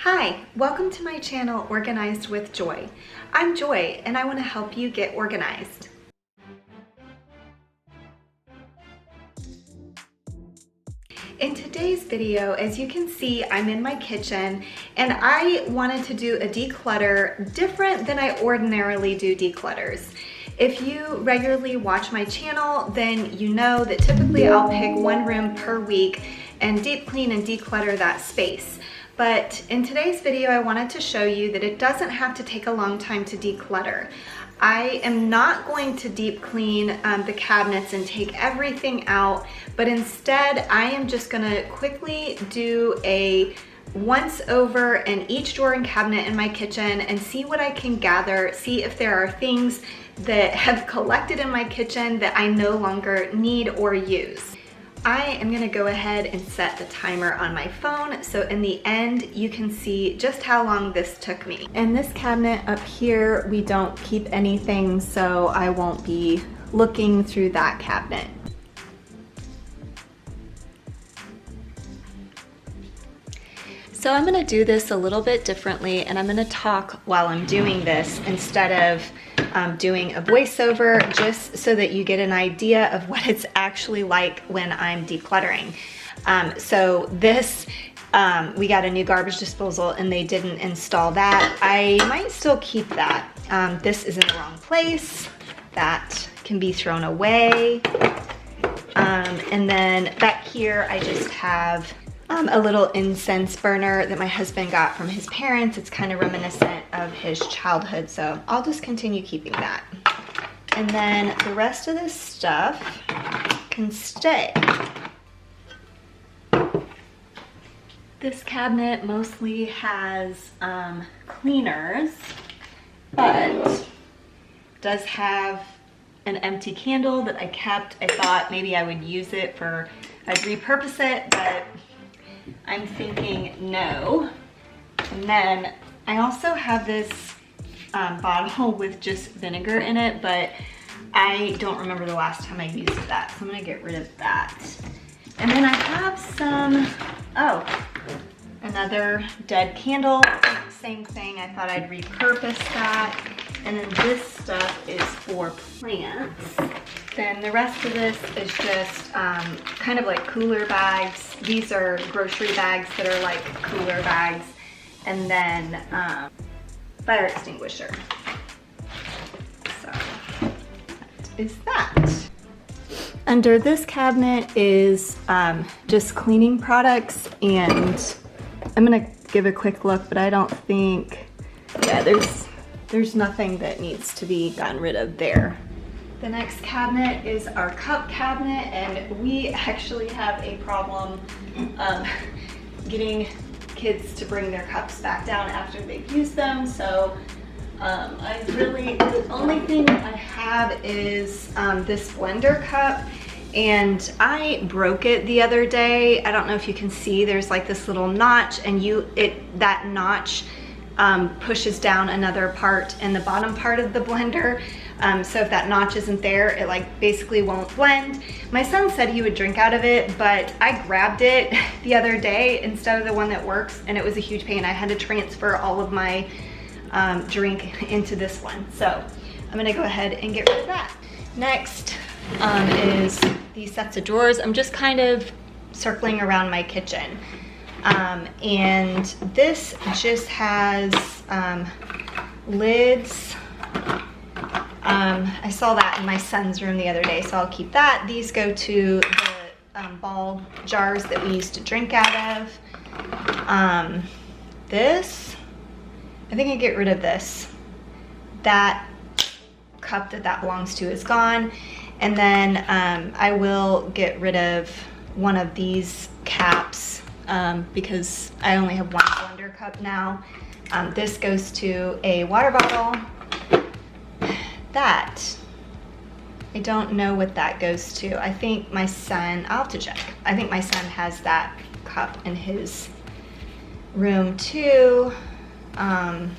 Hi, welcome to my channel, Organized with Joy. I'm Joy and I want to help you get organized. In today's video, as you can see, I'm in my kitchen and I wanted to do a declutter different than I ordinarily do declutters. If you regularly watch my channel, then you know that typically I'll pick one room per week and deep clean and declutter that space. But in today's video, I wanted to show you that it doesn't have to take a long time to declutter. I am not going to deep clean the cabinets and take everything out, but instead I am just gonna quickly do a once over in each drawer and cabinet in my kitchen and see what I can gather, see if there are things that have collected in my kitchen that I no longer need or use. I am gonna go ahead and set the timer on my phone so in the end you can see just how long this took me. In this cabinet up here, we don't keep anything, so I won't be looking through that cabinet. So I'm gonna do this a little bit differently and I'm gonna talk while I'm doing this instead of doing a voiceover, just so that you get an idea of what it's actually like when I'm decluttering. So this, we got a new garbage disposal and they didn't install that. I might still keep that. This is in the wrong place. That can be thrown away. And then back here, I just have a little incense burner that my husband got from his parents. It's kind of reminiscent of his childhood, so I'll just continue keeping that. And then the rest of this stuff can stay. This cabinet mostly has cleaners, but does have an empty candle that I kept. I thought maybe I would use it for, I'd repurpose it, but I'm thinking no. And then I also have this bottle with just vinegar in it, but I don't remember the last time I used that, so I'm gonna get rid of that. And then I have some, another dead candle, same thing. I thought I'd repurpose that. And then this stuff is for plants. Then the rest of this is just kind of like cooler bags. These are grocery bags that are like cooler bags. And then fire extinguisher. So that is that. Under this cabinet is just cleaning products, and I'm gonna give a quick look, but I don't think, yeah, there's nothing that needs to be gotten rid of there. The next cabinet is our cup cabinet, and we actually have a problem getting kids to bring their cups back down after they've used them. So the only thing I have is this blender cup, and I broke it the other day. I don't know if you can see, there's like this little notch, and that notch pushes down another part in the bottom part of the blender. So if that notch isn't there, it like basically won't blend. My son said he would drink out of it, but I grabbed it the other day instead of the one that works, and it was a huge pain. I had to transfer all of my drink into this one. So I'm gonna go ahead and get rid of that. Next is these sets of drawers. I'm just kind of circling around my kitchen. And this just has lids. I saw that in my son's room the other day, so I'll keep that. These go to the ball jars that we used to drink out of. This, I think I get rid of this. That cup that belongs to is gone. And then I will get rid of one of these caps because I only have one blender cup now. This goes to a water bottle. That, I don't know what that goes to. I think my son, I'll have to check. I think my son has that cup in his room too. And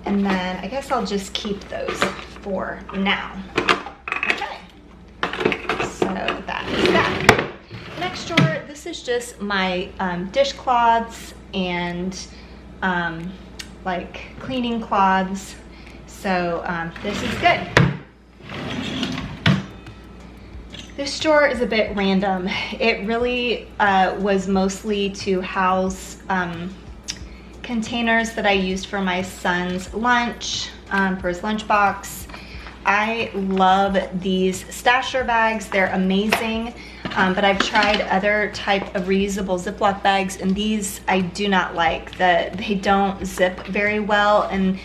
then I guess I'll just keep those for now. Okay, so that is that. Next drawer, this is just my dishcloths and like cleaning cloths. So this is good. This drawer is a bit random. It really was mostly to house containers that I used for my son's lunch, for his lunchbox. I love these stasher bags. They're amazing, but I've tried other type of reusable Ziploc bags, and these I do not like. They don't zip very well, and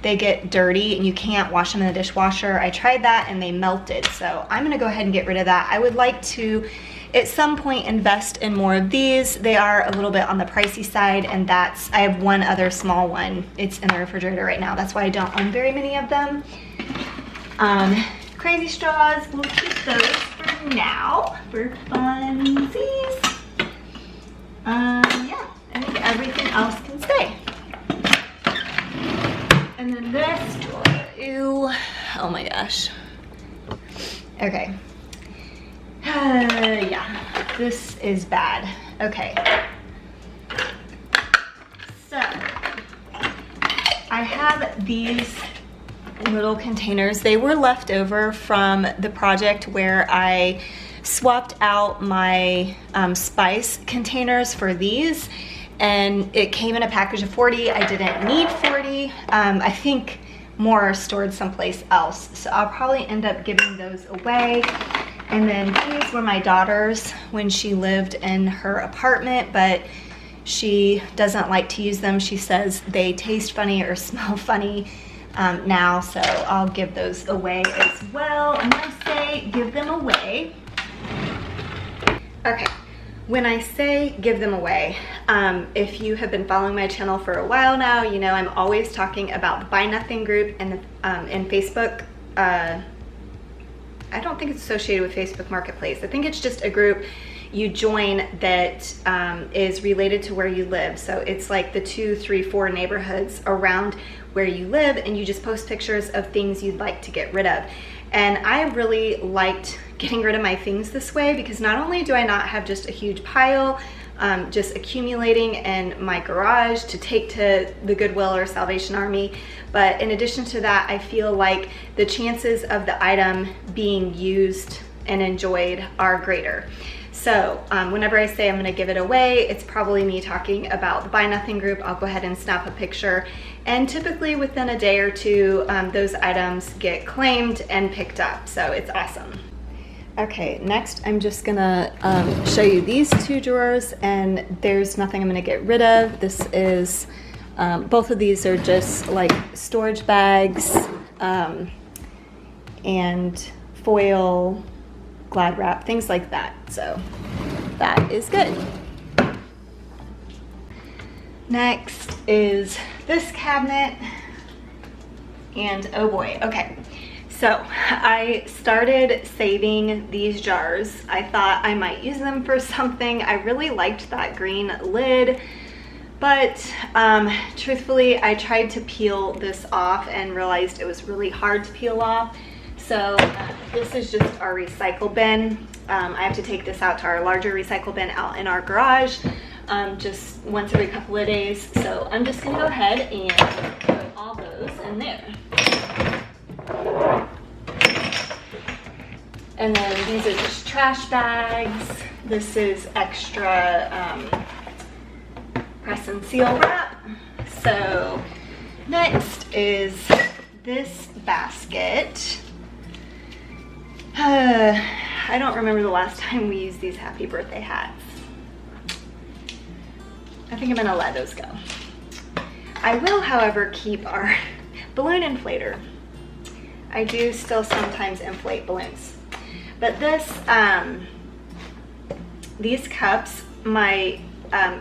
they get dirty and you can't wash them in the dishwasher. I tried that and they melted, so I'm gonna go ahead and get rid of that. I would like to at some point invest in more of these. They are a little bit on the pricey side, and I have one other small one. It's in the refrigerator right now. That's why I don't own very many of them. Crazy straws, we'll keep those for now, for funsies. Yeah, I think everything else can stay. And then this drawer, ew, oh my gosh. Okay. Yeah, this is bad. Okay. So, I have these little containers. They were left over from the project where I swapped out my spice containers for these, and it came in a package of 40. I didn't need 40. I think more are stored someplace else, so I'll probably end up giving those away. And then these were my daughter's when she lived in her apartment, but she doesn't like to use them. She says they taste funny or smell funny now, so I'll give those away as well. And when I say give them away, okay, when I say give them away, if you have been following my channel for a while now, you know I'm always talking about the Buy Nothing group in Facebook. I don't think it's associated with Facebook Marketplace. I think it's just a group you join that is related to where you live. So it's like the 2, 3, 4 neighborhoods around where you live, and you just post pictures of things you'd like to get rid of. And I really liked getting rid of my things this way, because not only do I not have just a huge pile just accumulating in my garage to take to the Goodwill or Salvation Army, but in addition to that, I feel like the chances of the item being used and enjoyed are greater. So whenever I say I'm gonna give it away, it's probably me talking about the Buy Nothing group. I'll go ahead and snap a picture, and typically within a day or two, those items get claimed and picked up, so it's awesome. Okay, next I'm just gonna show you these 2 drawers, and there's nothing I'm gonna get rid of. This is, both of these are just like storage bags and foil, Glad wrap, things like that. So that is good. Next is this cabinet, and oh boy, okay. So I started saving these jars. I thought I might use them for something. I really liked that green lid, but truthfully, I tried to peel this off and realized it was really hard to peel off. So this is just our recycle bin. I have to take this out to our larger recycle bin out in our garage just once every couple of days. So I'm just gonna go ahead and put all those in there. And then these are just trash bags. This is extra press and seal wrap. So next is this basket. I don't remember the last time we used these happy birthday hats. I think I'm gonna let those go. I will, however, keep our balloon inflator. I do still sometimes inflate balloons. But this, these cups, my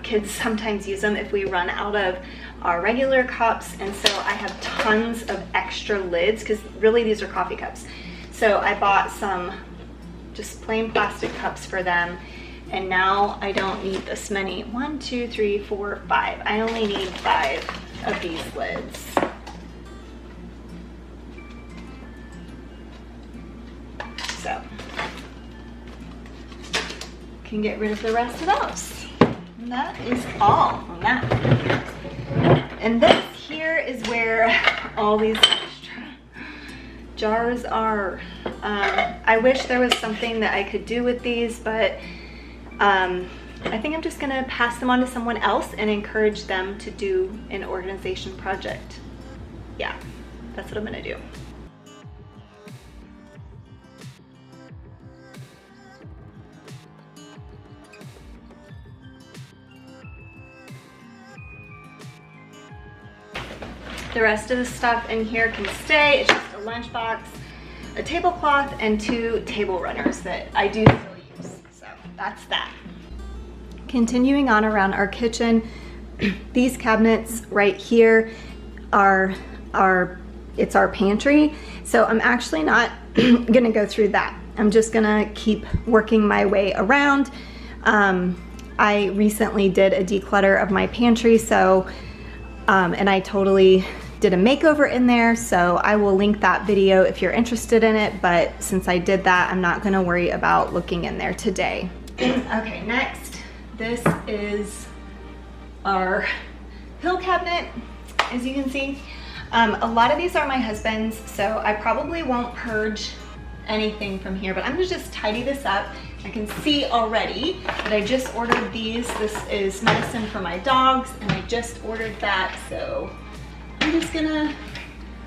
kids sometimes use them if we run out of our regular cups, and so I have tons of extra lids, because really these are coffee cups. So I bought some just plain plastic cups for them, and now I don't need this many. 1, 2, 3, 4, 5. I only need 5 of these lids. So can get rid of the rest of those. And that is all from that. And this here is where all these extra jars are. I wish there was something that I could do with these, but I think I'm just gonna pass them on to someone else and encourage them to do an organization project. Yeah, that's what I'm gonna do. The rest of the stuff in here can stay. It's just a lunchbox, a tablecloth, and 2 table runners that I do still use. So that's that. Continuing on around our kitchen, these cabinets right here are it's our pantry. So I'm actually not gonna go through that. I'm just gonna keep working my way around. I recently did a declutter of my pantry, so and I totally did a makeover in there, so I will link that video if you're interested in it, but since I did that, I'm not gonna worry about looking in there today. Okay, next, this is our pill cabinet, as you can see. A lot of these are my husband's, so I probably won't purge anything from here, but I'm gonna just tidy this up. I can see already that I just ordered these. This is medicine for my dogs, and I just ordered that, so I'm just gonna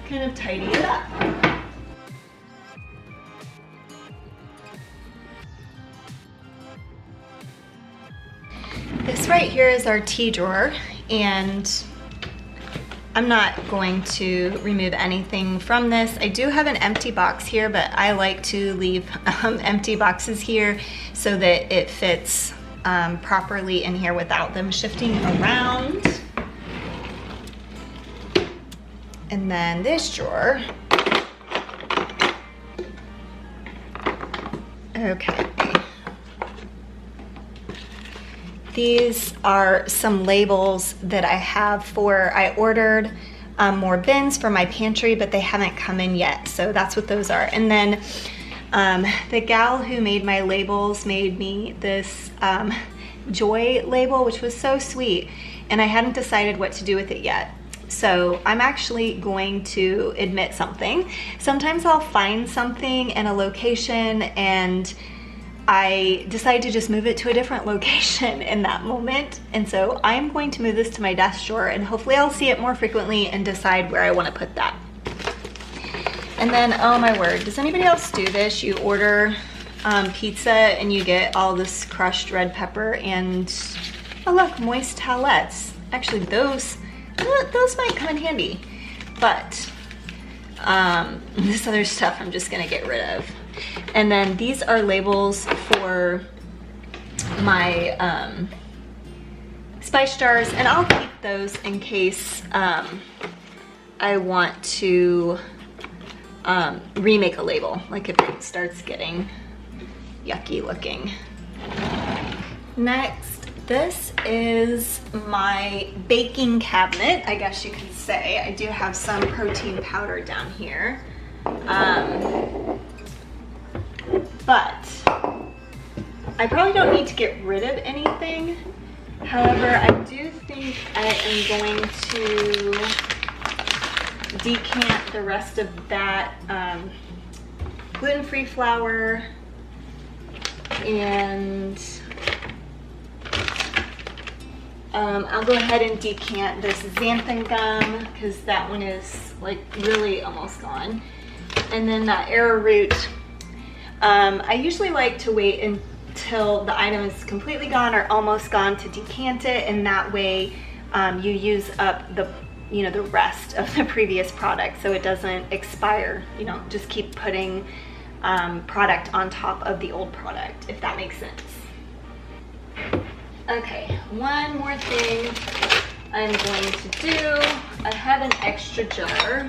kind of tidy it up. This right here is our tea drawer, and I'm not going to remove anything from this. I do have an empty box here, but I like to leave empty boxes here so that it fits properly in here without them shifting around. And then this drawer. Okay. These are some labels that I have I ordered more bins for my pantry, but they haven't come in yet. So that's what those are. And then the gal who made my labels made me this joy label, which was so sweet. And I hadn't decided what to do with it yet. So I'm actually going to admit something. Sometimes I'll find something in a location and I decide to just move it to a different location in that moment. And so I'm going to move this to my desk drawer, and hopefully I'll see it more frequently and decide where I want to put that. And then, oh my word, does anybody else do this? You order pizza and you get all this crushed red pepper and, oh look, moist towelettes. Actually, those might come in handy. But this other stuff I'm just gonna get rid of. And then these are labels for my spice jars, and I'll keep those in case I want to remake a label, like if it starts getting yucky looking. Next, this is my baking cabinet, I guess you could say. I do have some protein powder down here. But I probably don't need to get rid of anything. However, I do think I am going to decant the rest of that gluten-free flour, and I'll go ahead and decant this xanthan gum because that one is like really almost gone. And then that arrowroot. I usually like to wait until the item is completely gone or almost gone to decant it, and that way you use up the rest of the previous product so it doesn't expire. You know, just keep putting product on top of the old product, if that makes sense. Okay, one more thing I'm going to do. I have an extra jar.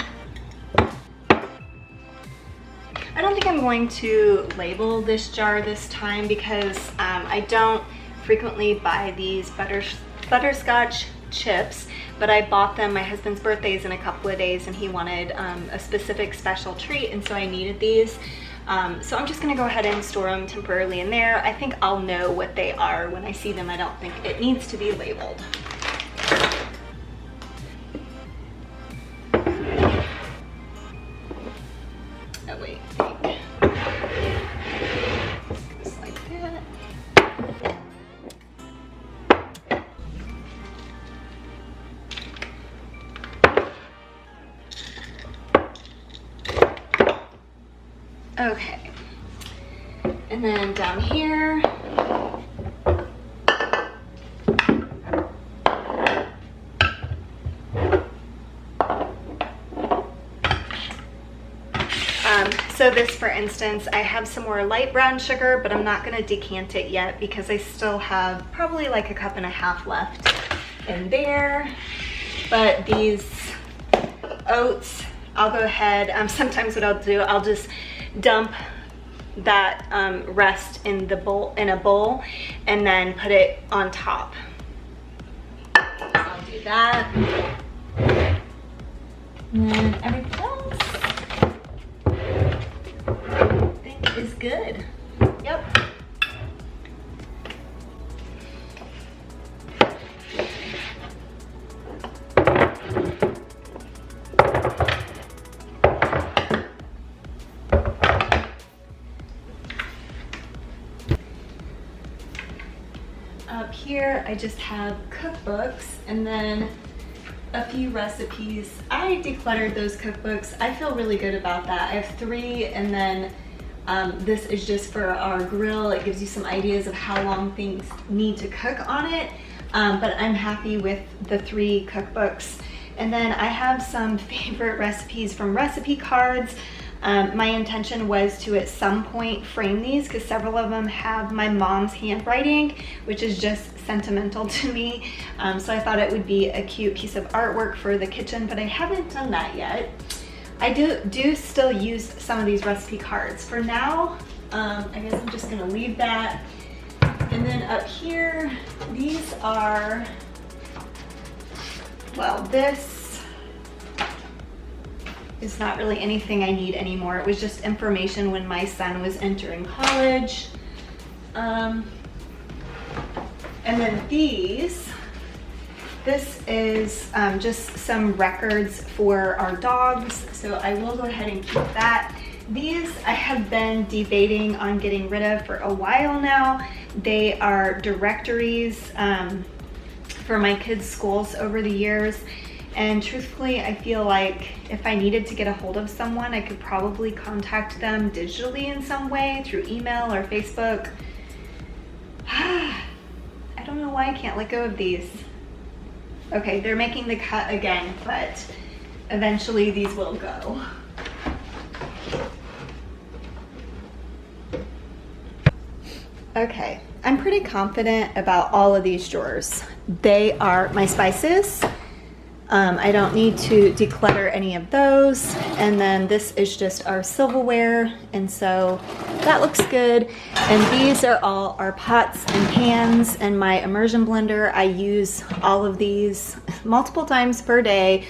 I don't think I'm going to label this jar this time because I don't frequently buy these butterscotch chips, but I bought them. My husband's birthday is in a couple of days and he wanted a specific special treat, and so I needed these. So I'm just gonna go ahead and store them temporarily in there. I think I'll know what they are when I see them. I don't think it needs to be labeled. Oh wait, just like that. Okay, and then down here, so this, for instance, I have some more light brown sugar, but I'm not gonna decant it yet because I still have probably like a 1.5 cups left in there. But these oats, I'll go ahead, sometimes what I'll do, I'll just dump that rest in the bowl, in a bowl, and then put it on top. So I'll do that. And then everything else I think is good. Yep. Up here, I just have cookbooks and then a few recipes. I decluttered those cookbooks. I feel really good about that. I have 3, and then this is just for our grill. It gives you some ideas of how long things need to cook on it, but I'm happy with the 3 cookbooks. And then I have some favorite recipes from recipe cards. My intention was to at some point frame these because several of them have my mom's handwriting, which is just sentimental to me. So I thought it would be a cute piece of artwork for the kitchen, but I haven't done that yet. I do still use some of these recipe cards. For now, I guess I'm just gonna leave that. And then up here, these are, well, this is not really anything I need anymore. It was just information when my son was entering college. And then this is just some records for our dogs. So I will go ahead and keep that. These I have been debating on getting rid of for a while now. They are directories for my kids' schools over the years. And truthfully, I feel like if I needed to get a hold of someone, I could probably contact them digitally in some way through email or Facebook. I don't know why I can't let go of these. Okay, they're making the cut again, but eventually these will go. Okay, I'm pretty confident about all of these drawers. They are my spices. I don't need to declutter any of those. And then this is just our silverware, and so that looks good. And these are all our pots and pans and my immersion blender. I use all of these multiple times per day.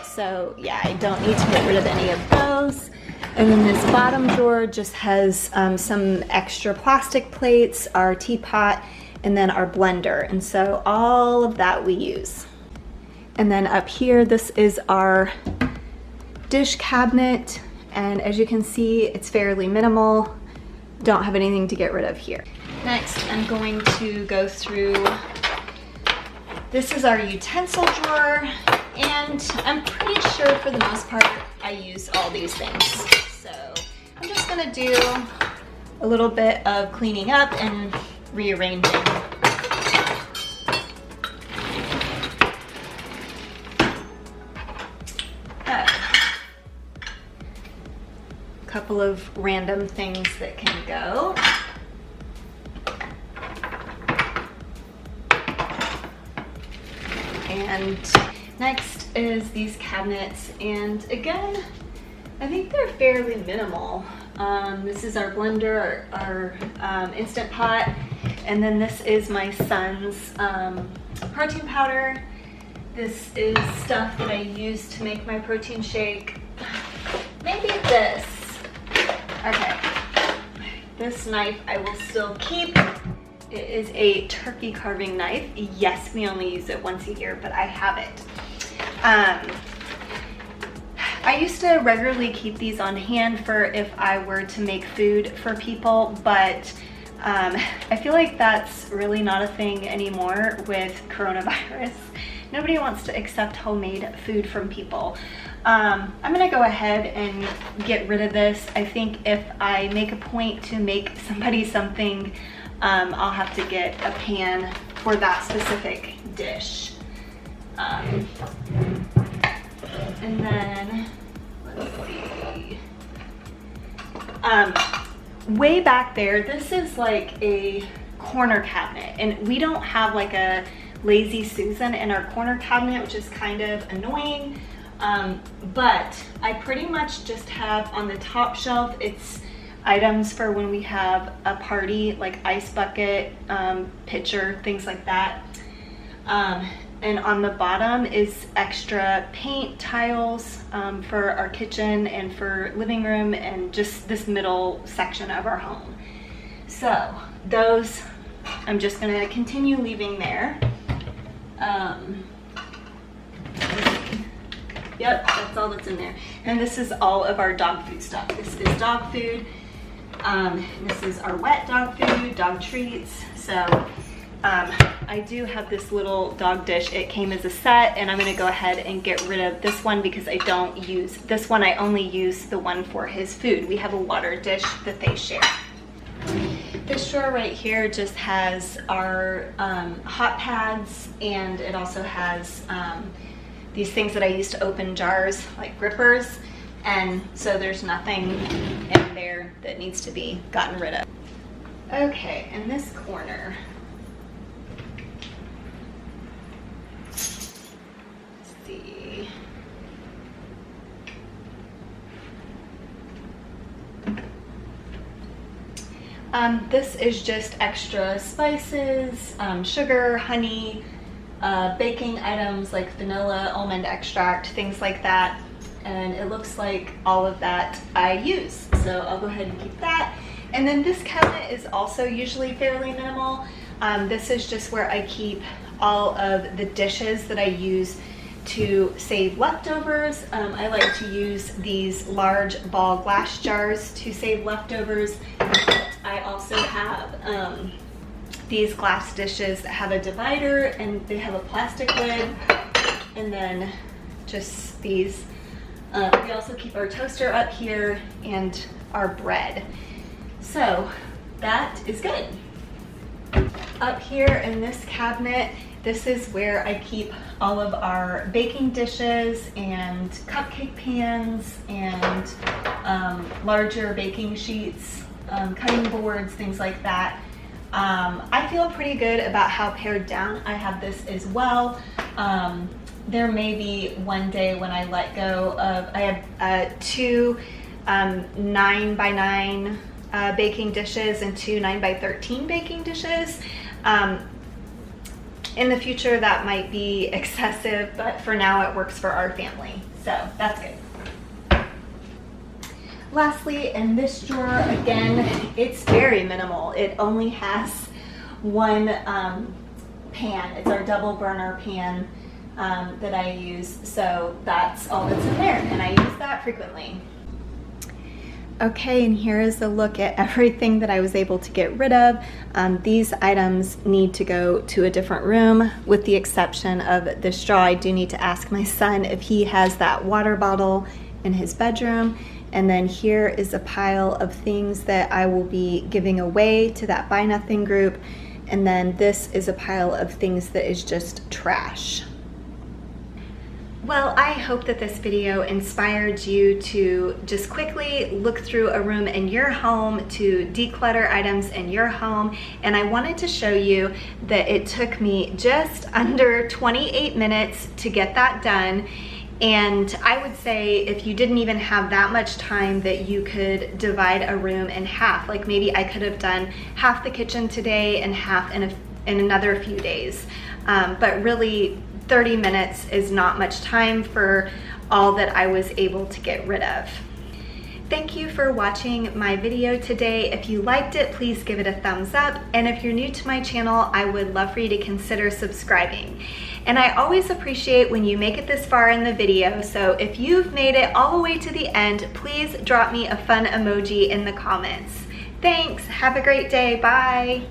So yeah, I don't need to get rid of any of those. And then this bottom drawer just has some extra plastic plates, our teapot, and then our blender. And so all of that we use. And then up here, this is our dish cabinet. And as you can see, it's fairly minimal. Don't have anything to get rid of here. Next, I'm going to go through, this is our utensil drawer. And I'm pretty sure for the most part, I use all these things. So I'm just gonna do a little bit of cleaning up and rearranging. Couple of random things that can go. And next is these cabinets, and again, I think they're fairly minimal. This is our blender, our Instant Pot, and then this is my son's protein powder. This is stuff that I use to make my protein shake. Maybe this. Okay, this knife I will still keep. It is a turkey carving knife. Yes, we only use it once a year, but I have it. I used to regularly keep these on hand for if I were to make food for people, but I feel like that's really not a thing anymore with coronavirus. Nobody wants to accept homemade food from people. I'm gonna go ahead and get rid of this. I think if I make a point to make somebody something, I'll have to get a pan for that specific dish. And then, let's see. Way back there, this is like a corner cabinet, and we don't have like a Lazy Susan in our corner cabinet, which is kind of annoying. But I pretty much just have on the top shelf, it's items for when we have a party, like ice bucket, pitcher, things like that. And on the bottom is extra paint tiles for our kitchen and for living room and just this middle section of our home. So those I'm just gonna continue leaving there. Yep, that's all that's in there. And this is all of our dog food stuff. This is dog food. This is our wet dog food, dog treats. So I do have this little dog dish. It came as a set, and I'm gonna go ahead and get rid of this one because I don't use this one. I only use the one for his food. We have a water dish that they share. This drawer right here just has our hot pads, and it also has these things that I use to open jars, like grippers, and so there's nothing in there that needs to be gotten rid of. Okay, in this corner, let's see. This is just extra spices, sugar, honey, baking items like vanilla, almond extract, things like that. And it looks like all of that I use. So I'll go ahead and keep that. And then this cabinet is also usually fairly minimal. This is just where I keep all of the dishes that I use to save leftovers. I like to use these large ball glass jars to save leftovers. I also have these glass dishes that have a divider, and they have a plastic lid, and then just these. We also keep our toaster up here and our bread. So that is good. Up here in this cabinet, this is where I keep all of our baking dishes and cupcake pans and larger baking sheets, cutting boards, things like that. I feel pretty good about how pared down I have this as well. There may be one day when I let go of, I have two 9x9 baking dishes and two 9x13 baking dishes. In the future that might be excessive, but for now it works for our family, so that's good. Lastly, in this drawer, again, it's very minimal. It only has one pan. It's our double burner pan that I use, so that's all that's in there, and I use that frequently. Okay, and here is a look at everything that I was able to get rid of. These items need to go to a different room, with the exception of this straw. I do need to ask my son if he has that water bottle in his bedroom. And then here is a pile of things that I will be giving away to that Buy Nothing group. And then this is a pile of things that is just trash. Well, I hope that this video inspired you to just quickly look through a room in your home, to declutter items in your home. And I wanted to show you that it took me just under 28 minutes to get that done. And I would say if you didn't even have that much time, that you could divide a room in half. Like maybe I could have done half the kitchen today and half in another few days. But really, 30 minutes is not much time for all that I was able to get rid of. Thank you for watching my video today. If you liked it, please give it a thumbs up. And if you're new to my channel, I would love for you to consider subscribing. And I always appreciate when you make it this far in the video. So if you've made it all the way to the end, please drop me a fun emoji in the comments. Thanks, have a great day, bye.